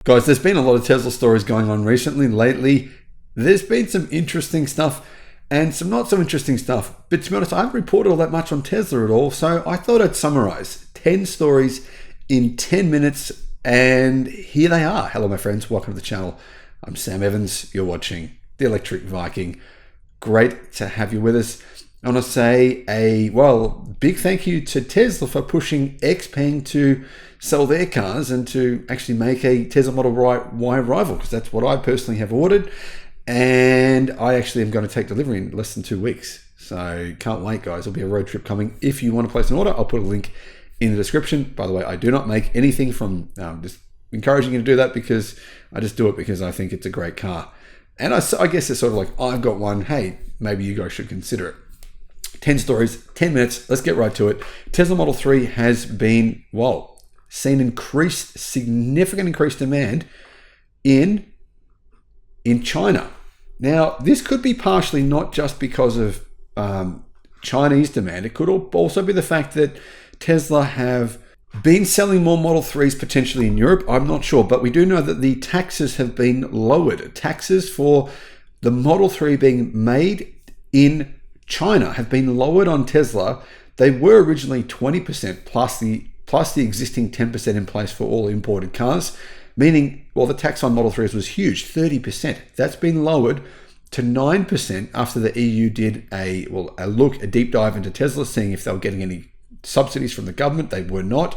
Guys, there's been a lot of Tesla stories going on recently, lately. There's been some interesting stuff and some not so interesting stuff. But to be honest, I haven't reported all that much on Tesla at all. So I thought I'd summarize 10 stories in 10 minutes. And here they are. Hello, my friends. Welcome to the channel. I'm Sam Evans. You're watching The Electric Viking. Great to have you with us. I want to say big thank you to Tesla for pushing XPeng to sell their cars and to actually make a Tesla Model Y rival, because that's what I personally have ordered. And I actually am going to take delivery in less than 2 weeks. So can't wait, guys. There'll be a road trip coming. If you want to place an order, I'll put a link in the description. By the way, I do not make anything from just encouraging you to do that, because I just do it because I think it's a great car. And I guess it's sort of like, I've got one. Hey, maybe you guys should consider it. 10 stories, 10 minutes. Let's get right to it. Tesla Model 3 has been, seen significant increased demand in China. Now, this could be partially not just because of Chinese demand. It could also be the fact that Tesla have been selling more Model 3s potentially in Europe. I'm not sure, but we do know that the taxes have been lowered. Taxes for the Model 3 being made in China have been lowered on Tesla. They were originally 20% plus the existing 10% in place for all imported cars, meaning, the tax on Model 3s was huge, 30%. That's been lowered to 9% after the EU did a deep dive into Tesla, seeing if they were getting any subsidies from the government. They were not.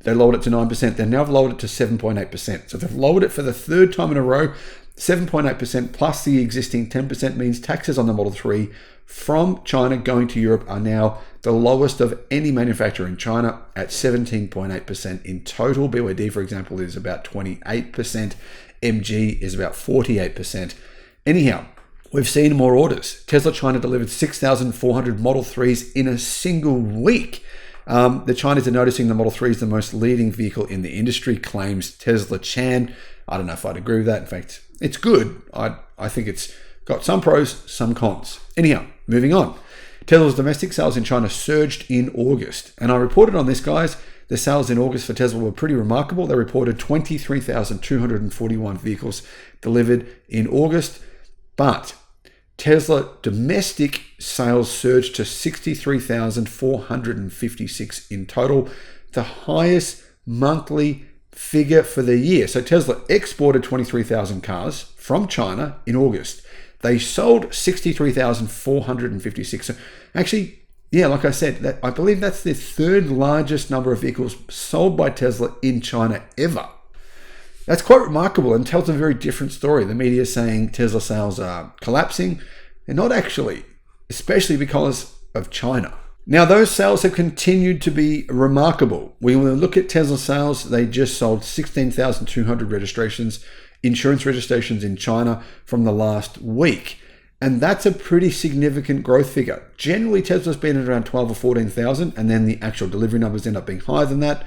They lowered it to 9%. They now have lowered it to 7.8%. So they've lowered it for the third time in a row. 7.8% plus the existing 10% means taxes on the Model 3 from China going to Europe are now the lowest of any manufacturer in China at 17.8% in total. BYD, for example, is about 28%. MG is about 48%. Anyhow, we've seen more orders. Tesla China delivered 6,400 Model 3s in a single week. The Chinese are noticing the Model 3 is the most leading vehicle in the industry, claims Tesla Chan. I don't know if I'd agree with that. In fact, it's good. I think it's got some pros, some cons. Anyhow, moving on. Tesla's domestic sales in China surged in August. And I reported on this, guys. The sales in August for Tesla were pretty remarkable. They reported 23,241 vehicles delivered in August. But Tesla domestic sales surged to 63,456 in total, the highest monthly figure for the year. So Tesla exported 23,000 cars from China in August. They sold 63,456. So actually, like I said, I believe that's the third largest number of vehicles sold by Tesla in China ever. That's quite remarkable and tells a very different story. The media is saying Tesla sales are collapsing. They're not actually, especially because of China. Now, those sales have continued to be remarkable. When we look at Tesla sales, they just sold 16,200 insurance registrations in China from the last week. And that's a pretty significant growth figure. Generally, Tesla's been at around 12 or 14,000, and then the actual delivery numbers end up being higher than that.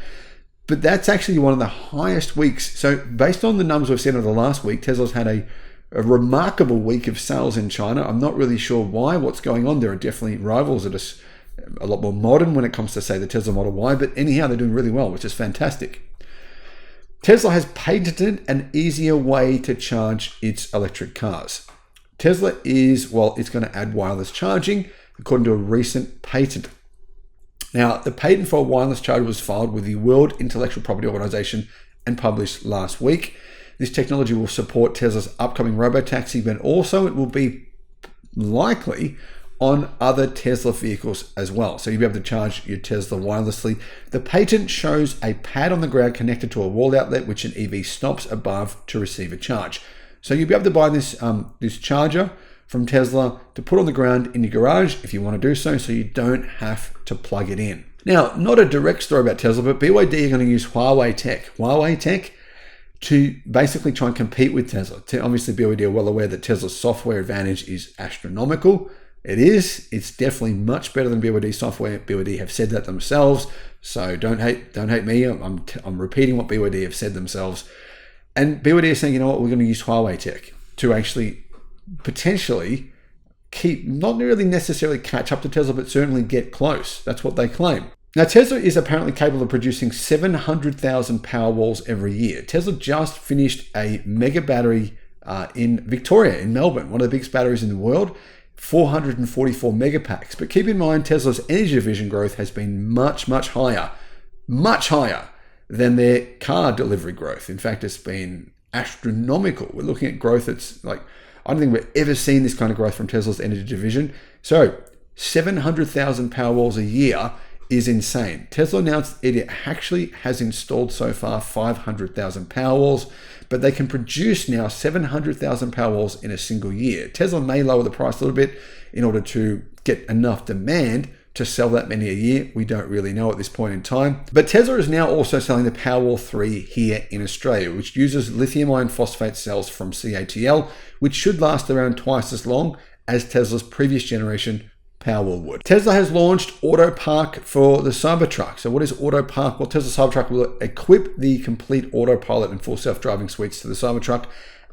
But that's actually one of the highest weeks. So based on the numbers we've seen over the last week, Tesla's had a remarkable week of sales in China. I'm not really sure what's going on. There are definitely rivals that are a lot more modern when it comes to, say, the Tesla Model Y. But anyhow, they're doing really well, which is fantastic. Tesla has patented an easier way to charge its electric cars. Tesla it's going to add wireless charging, according to a recent patent. Now, the patent for a wireless charger was filed with the World Intellectual Property Organization and published last week. This technology will support Tesla's upcoming robotaxi, but also it will be likely on other Tesla vehicles as well. So you'll be able to charge your Tesla wirelessly. The patent shows a pad on the ground connected to a wall outlet, which an EV stops above to receive a charge. So you'll be able to buy this charger from Tesla to put on the ground in your garage if you want to do so you don't have to plug it in. Now, not a direct story about Tesla, but BYD are going to use Huawei Tech to basically try and compete with Tesla. Obviously, BYD are well aware that Tesla's software advantage is astronomical. It is. It's definitely much better than BYD software. BYD have said that themselves. So don't hate me. I'm repeating what BYD have said themselves. And BYD is saying, you know what, we're going to use Huawei Tech to actually potentially keep, not really necessarily catch up to Tesla, but certainly get close. That's what they claim. Now, Tesla is apparently capable of producing 700,000 Powerwalls every year. Tesla just finished a mega battery in Victoria, in Melbourne, one of the biggest batteries in the world, 444 megapacks. But keep in mind, Tesla's energy division growth has been much higher than their car delivery growth. In fact, it's been astronomical. We're looking at growth that's like, I don't think we've ever seen this kind of growth from Tesla's energy division. So 700,000 Powerwalls a year is insane. Tesla announced it actually has installed so far 500,000 Powerwalls, but they can produce now 700,000 Powerwalls in a single year. Tesla may lower the price a little bit in order to get enough demand to sell that many a year. We don't really know at this point in time. But Tesla is now also selling the Powerwall 3 here in Australia, which uses lithium iron phosphate cells from CATL, which should last around twice as long as Tesla's previous generation Powerwall would. Tesla has launched Autopark for the Cybertruck. So what is Autopark? Well, Tesla Cybertruck will equip the complete autopilot and full self-driving suites to the Cybertruck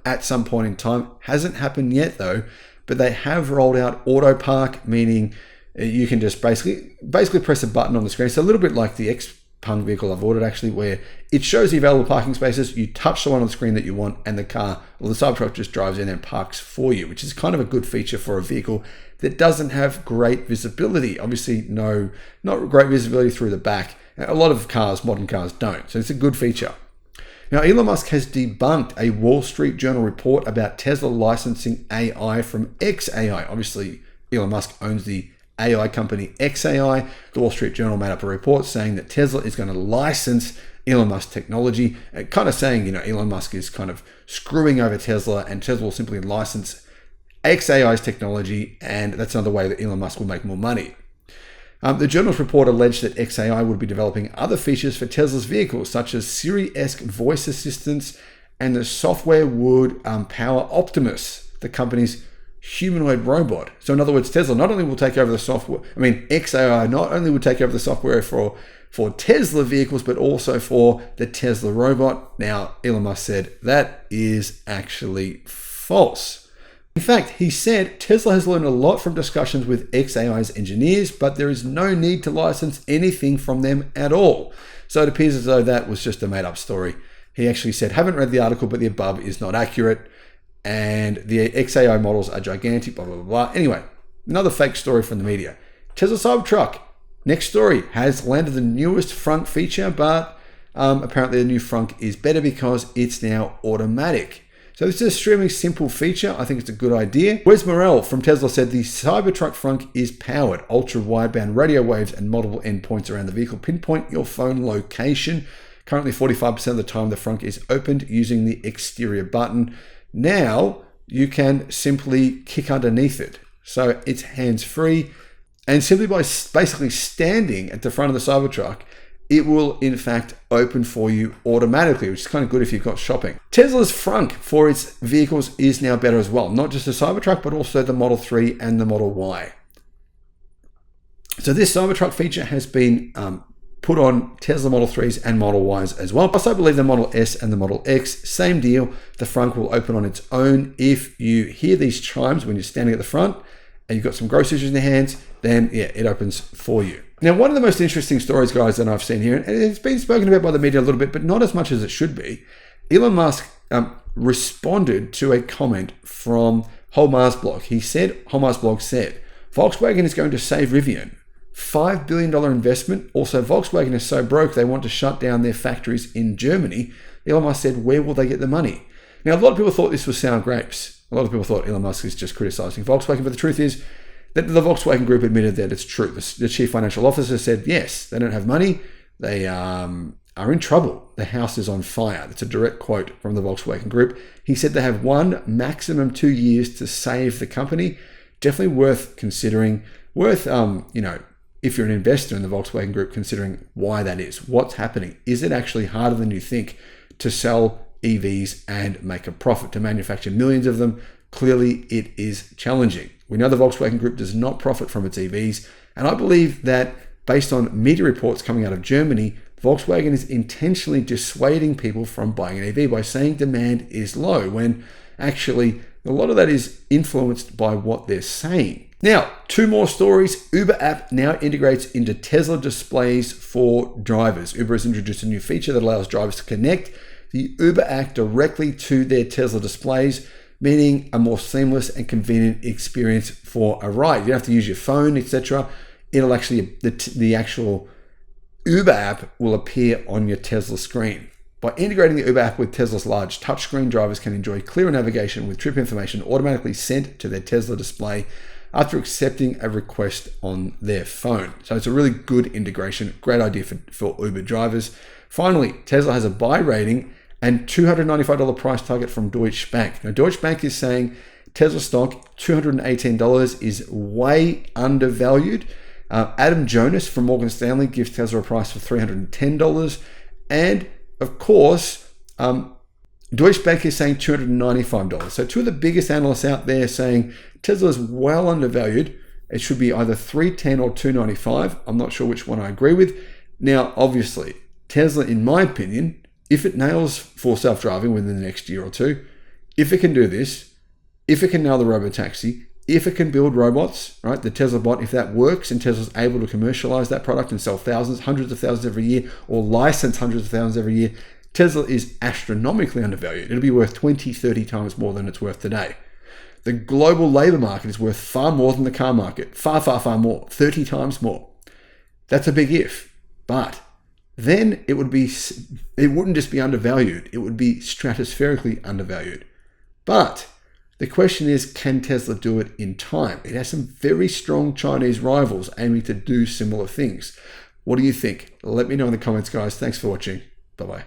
at some point in time. Hasn't happened yet though, but they have rolled out Autopark, meaning you can just basically press a button on the screen. It's a little bit like the Xpeng vehicle I've ordered actually, where it shows the available parking spaces, you touch the one on the screen that you want, and the Cybertruck just drives in and parks for you, which is kind of a good feature for a vehicle that doesn't have great visibility. Obviously, not great visibility through the back. A lot of cars, modern cars, don't. So it's a good feature. Now, Elon Musk has debunked a Wall Street Journal report about Tesla licensing AI from xAI. Obviously, Elon Musk owns the AI company xAI. The Wall Street Journal made up a report saying that Tesla is going to license Elon Musk technology, kind of saying, Elon Musk is kind of screwing over Tesla, and Tesla will simply license xAI's technology, and that's another way that Elon Musk will make more money. The journal's report alleged that xAI would be developing other features for Tesla's vehicles, such as Siri-esque voice assistance, and the software would power Optimus, the company's humanoid robot. So in other words, Tesla not only will take over the software, xAI not only will take over the software for Tesla vehicles, but also for the Tesla robot. Now, Elon Musk said that is actually false. In fact, he said Tesla has learned a lot from discussions with xAI's engineers, but there is no need to license anything from them at all. So it appears as though that was just a made-up story. He actually said, haven't read the article, but the above is not accurate, and the xAI models are gigantic, blah, blah, blah, blah. Anyway, another fake story from the media. Tesla Cybertruck, next story, has landed the newest front feature, but apparently the new front is better because it's now automatic. So this is an extremely simple feature. I think it's a good idea. Wes Morrell from Tesla said the Cybertruck front is powered. Ultra-wideband radio waves and multiple endpoints around the vehicle pinpoint your phone location. Currently 45% of the time the front is opened using the exterior button. Now you can simply kick underneath it. So it's hands-free. And simply by basically standing at the front of the Cybertruck, it will in fact open for you automatically, which is kind of good if you've got shopping. Tesla's frunk for its vehicles is now better as well. Not just the Cybertruck, but also the Model 3 and the Model Y. So this Cybertruck feature has been put on Tesla Model 3s and Model Ys as well. Plus, I believe the Model S and the Model X, same deal. The front will open on its own. If you hear these chimes when you're standing at the front and you've got some groceries in your hands, then yeah, it opens for you. Now, one of the most interesting stories, guys, that I've seen here, and it's been spoken about by the media a little bit, but not as much as it should be. Elon Musk responded to a comment from Holmar's blog. Holmar's blog said, Volkswagen is going to save Rivian. $5 billion investment. Also, Volkswagen is so broke they want to shut down their factories in Germany. Elon Musk said, where will they get the money? Now, a lot of people thought this was sour grapes. A lot of people thought Elon Musk is just criticizing Volkswagen, but the truth is that the Volkswagen Group admitted that it's true. The chief financial officer said, yes, they don't have money. They are in trouble. The house is on fire. That's a direct quote from the Volkswagen Group. He said they have 1, maximum 2 years to save the company. Definitely worth considering. If you're an investor in the Volkswagen Group, considering why that is. What's happening? Is it actually harder than you think to sell EVs and make a profit, to manufacture millions of them? Clearly, it is challenging. We know the Volkswagen Group does not profit from its EVs, and I believe that based on media reports coming out of Germany, Volkswagen is intentionally dissuading people from buying an EV by saying demand is low, when actually a lot of that is influenced by what they're saying. Now, two more stories. Uber app now integrates into Tesla displays for drivers. Uber has introduced a new feature that allows drivers to connect the Uber app directly to their Tesla displays, meaning a more seamless and convenient experience for a ride. You don't have to use your phone, etc. It'll actually, the actual Uber app will appear on your Tesla screen. By integrating the Uber app with Tesla's large touchscreen, drivers can enjoy clearer navigation with trip information automatically sent to their Tesla display after accepting a request on their phone. So it's a really good integration, great idea for Uber drivers. Finally, Tesla has a buy rating and $295 price target from Deutsche Bank. Now, Deutsche Bank is saying Tesla stock, $218, is way undervalued. Adam Jonas from Morgan Stanley gives Tesla a price of $310. And of course, Deutsche Bank is saying $295. So two of the biggest analysts out there saying Tesla is well undervalued. It should be either $310 or $295. I'm not sure which one I agree with. Now, obviously, Tesla, in my opinion, if it nails full self-driving within the next year or two, if it can do this, if it can nail the robotaxi, if it can build robots, right, the Tesla bot, if that works and Tesla's able to commercialize that product and sell thousands, hundreds of thousands every year, or license hundreds of thousands every year, Tesla is astronomically undervalued. It'll be worth 20, 30 times more than it's worth today. The global labor market is worth far more than the car market. Far, far, far more. 30 times more. That's a big if. But then it wouldn't just be undervalued. It would be stratospherically undervalued. But the question is, can Tesla do it in time? It has some very strong Chinese rivals aiming to do similar things. What do you think? Let me know in the comments, guys. Thanks for watching. Bye-bye.